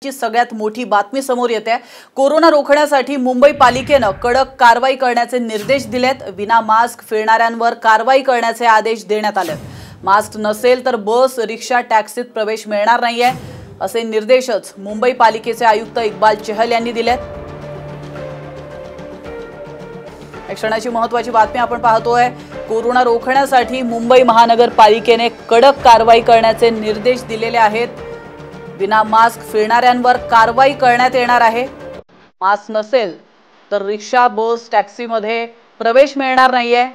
आजची सगळ्यात मोठी बातमी समोर येते। कोरोना रोखण्यासाठी मुंबई पालिकेने कडक कारवाई करण्याचे निर्देश दिलेत। विना मास्क फिरणाऱ्यांवर कारवाई करण्याचे आदेश देण्यात आलेत। मास्क नसेल तर बस, रिक्षा, टॅक्सीत प्रवेश मिळणार नाहीये असे निर्देशच मुंबई पालिकेचे आयुक्त इक्बाल चहल यांनी दिलेत। क्षणाची महत्त्वाची बातमी आपण पाहतोय। कोरोना रोखण्यासाठी मुंबई महानगरपालिकेने कडक कारवाई करण्याचे निर्देश दिलेले आहेत। विना मास्क फिरणाऱ्यांवर कारवाई करण्यात येणार आहे। मास्क नसेल तर रिक्षा, बस, टॅक्सी मध्ये प्रवेश मिळणार नाहीये।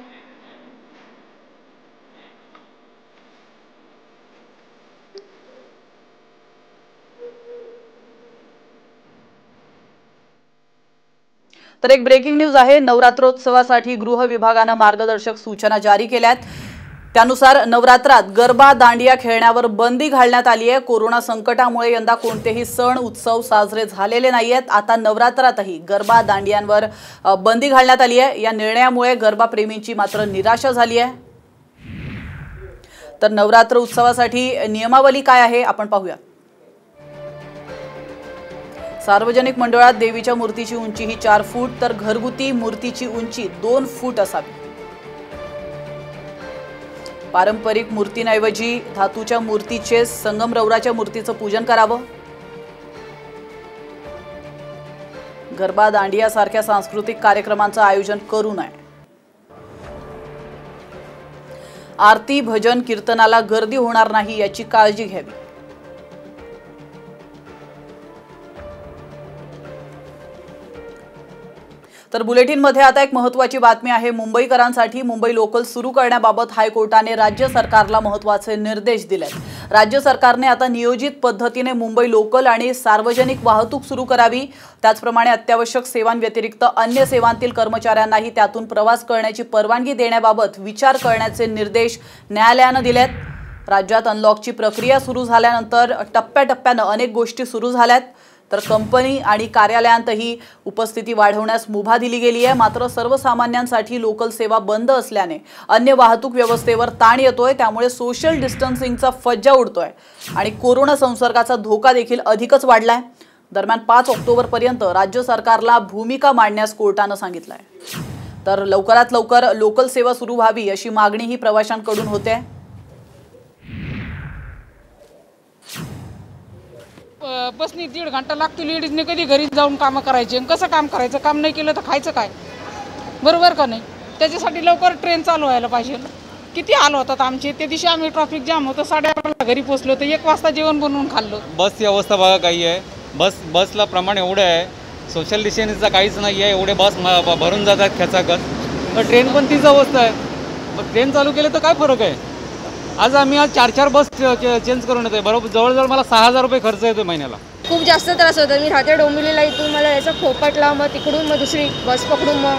तर एक ब्रेकिंग न्यूज आहे। नवरात्रोत्सवासाठी गृह विभागाने मार्गदर्शक सूचना जारी केल्यात। त्यानुसार नवरात्रात गरबा, दांडिया खेळण्यावर बंदी घालण्यात आली आहे। कोरोना संकटामुळे यंदा कोणतेही सण उत्सव साजरे झालेले नाहीयेत। आता नवरात्रातही गरबा, दांडियांवर बंदी घालण्यात आली आहे। या निर्णयामुळे गरबा प्रेमींची मात्र निराशा झाली आहे। तर नवरात्र उत्सवासाठी नियमावली काय आहे आपण पाहूया। सार्वजनिक मंडळात देवीच्या मूर्तीची उंची ही 4 फूट तर घरगुती मूर्तीची उंची 2 फूट असावी। पारंपरिक मूर्तींऐवजी धातूच्या मूर्तीचे, संगमरवराच्या मूर्तीचं पूजन करावं। गरबा, दांडिया सारख्या सांस्कृतिक कार्यक्रमांचं आयोजन करू नये। आरती, भजन, कीर्तनाला गर्दी होणार नाही याची काळजी घ्यावी। तर बुलेटिन मध्ये आता एक महत्त्वाची बातमी आहे। मुंबईकरांसाठी मुंबई लोकल सुरू करण्याबाबत हायकोर्टाने राज्य सरकारला महत्त्वाचे निर्देश दिलेत। राज्य सरकारने आता नियोजित पद्धतीने मुंबई लोकल आणि सार्वजनिक वाहतूक सुरू करावी। त्याचप्रमाणे अत्यावश्यक सेवांव्यतिरिक्त अन्य सेवांतील कर्मचाऱ्यांनाही त्यातून प्रवास करण्याची परवानगी देण्याबाबत विचार करण्याचे निर्देश न्यायालयाने दिलेत। राज्यात अनलॉकची प्रक्रिया सुरू झाल्यानंतर टप्प्याटप्प्याने अनेक गोष्टी सुरू झाल्यात। तर कंपनी आणि कार्यालयांतही उपस्थिती वाढवण्यास मुभा दिली गेली आहे। मात्र सर्वसामान्यांसाठी लोकल सेवा बंद असल्याने अन्य वाहतूक व्यवस्थेवर ताण येतोय। त्यामुळे सोशल डिस्टन्सिंगचा फज्जा उडतोय आणि कोरोना संसर्गाचा धोका देखील अधिकच वाढलाय। दरम्यान 5 ऑक्टोबर पर्यंत राज्य सरकारला भूमिका मांडण्यास कोर्टाने सांगितलंय। तर लवकरात लवकर लोकल सेवा सुरू व्हावी अशी मागणीही प्रवाशांकडून होते। बसनी 1.5 घंटा लागतो। लेडीजने कधी घरी जाऊन काम करायचे, कसं काम करायचं? काम नाही केलं तर खायचं काय? बरोबर का नाही? त्याच्यासाठी लवकर ट्रेन चालू व्हायला पाहिजे। किती हाल होतात आमचे। त्या दिवशी आम्ही ट्रॅफिक जाम होतं, 11:30 घरी पोहोचलो तर 1 वाजता जेवण बनवून खाल्लं। बसची अवस्था बघा काही आहे। बसला प्रमाण एवढं आहे, सोशल डिस्टन्सिंगचा काहीच नाही आहे। एवढे बस भरून जातात खेचाखच। तर ट्रेन पण तीच अवस्था आहे। मग ट्रेन चालू केलं तर काय फरक आहे? आज आम्ही 4 बस चेंज करून येतोय। बरोबर जवळजवळ मला 6,000 रुपये खर्च येतो महिन्याला। खूप जास्त त्रास होतो। मी राहते डोंबिवलीला, इथून मला यायचं खोपटला, मग तिकडून मग दुसरी बस पकडून मग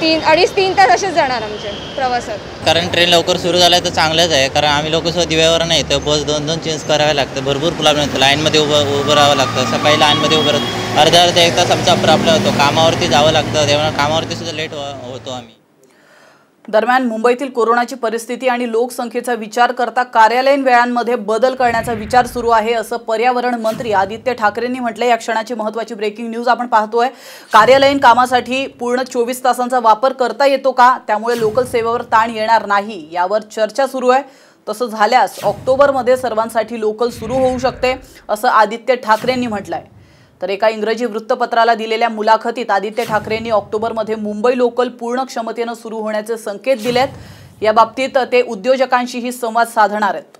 2.5-3 तास असेच जाणार आमचे प्रवासात। कारण ट्रेन लवकर सुरू झालं तर चांगलंच आहे। कारण आम्ही लोक सुद्धा दिव्यावर नाही तर बस 2-2 चेंज करावे लागतं। भरपूर प्रॉब्लेम होतो। लाईनमध्ये उभं राहावं लागतं। सकाळी लाईनमध्ये उभं राहतो, अर्धा 1 तास आमचा प्रॉब्लेम होतो। कामावरती जावं लागतं, तेव्हा कामावरती सुद्धा लेट होतो आम्ही। दरम्यान मुंबईतील कोरोनाची परिस्थिती आणि लोकसंख्येचा विचार करता कार्यालयीन वेळांमध्ये बदल करण्याचा विचार सुरू आहे असं पर्यावरण मंत्री आदित्य ठाकरेंनी म्हटलंय। या क्षणाची महत्त्वाची ब्रेकिंग न्यूज आपण पाहतोय। कार्यालयीन कामासाठी पूर्ण 24 तासांचा वापर करता येतो का? त्यामुळे लोकल सेवेवर ताण येणार नाही यावर चर्चा सुरू आहे। तसं झाल्यास ऑक्टोबरमध्ये सर्वांसाठी लोकल सुरू होऊ शकते असं आदित्य ठाकरेंनी म्हटलंय। तर एका इंग्रजी वृत्तपत्राला दिलेल्या मुलाखतीत आदित्य ठाकरेंनी ऑक्टोबरमध्ये मुंबई लोकल पूर्ण क्षमतेने सुरू होण्याचे संकेत दिलेत। या बाबतीत ते उद्योजकांशीही संवाद साधणार आहेत।